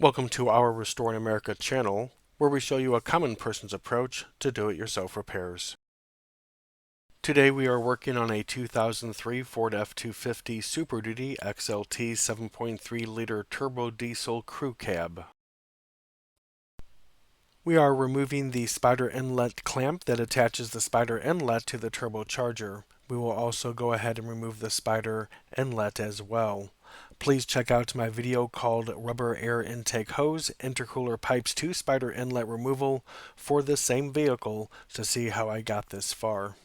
Welcome to our Restore in America channel, where we show you a common person's approach to do-it-yourself repairs. Today we are working on a 2003 Ford F250 Super Duty XLT 7.3-liter turbo diesel crew cab. We are removing the Spyder Inlet clamp that attaches the Spyder Inlet to the turbocharger. We will also go ahead and remove the Spyder Inlet as well. Please check out my video called Rubber Air Intake Hose Intercooler Pipes to Spyder Inlet Removal for this same vehicle to see how I got this far.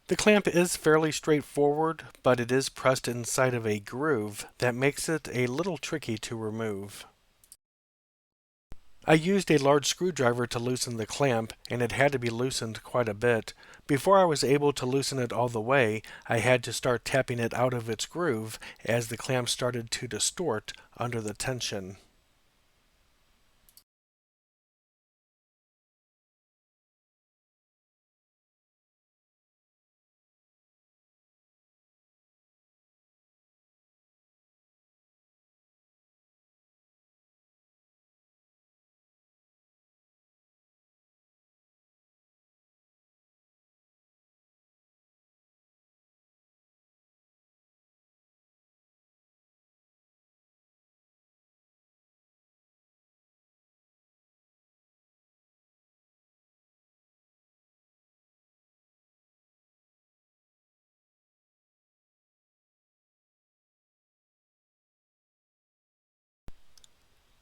The clamp is fairly straightforward, but it is pressed inside of a groove that makes it a little tricky to remove. I used a large screwdriver to loosen the clamp, and it had to be loosened quite a bit. Before I was able to loosen it all the way, I had to start tapping it out of its groove as the clamp started to distort under the tension.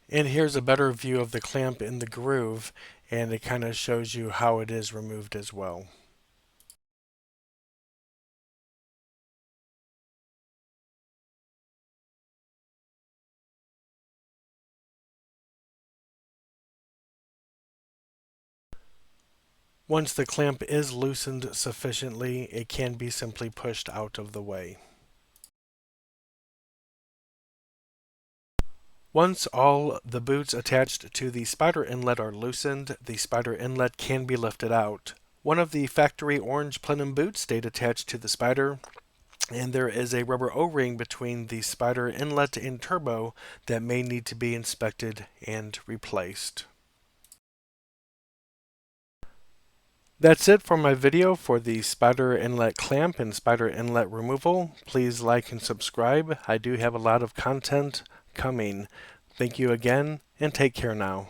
And here's a better view of the clamp in the groove, and it kind of shows you how it is removed as well. Once the clamp is loosened sufficiently, it can be simply pushed out of the way. Once all the boots attached to the Spyder Inlet are loosened, the Spyder Inlet can be lifted out. One of the factory orange plenum boots stayed attached to the Spyder, and there is a rubber O-ring between the Spyder Inlet and turbo that may need to be inspected and replaced. That's it for my video for the Spyder Inlet clamp and Spyder Inlet removal. Please like and subscribe. I do have a lot of content coming. Thank you again, and take care now.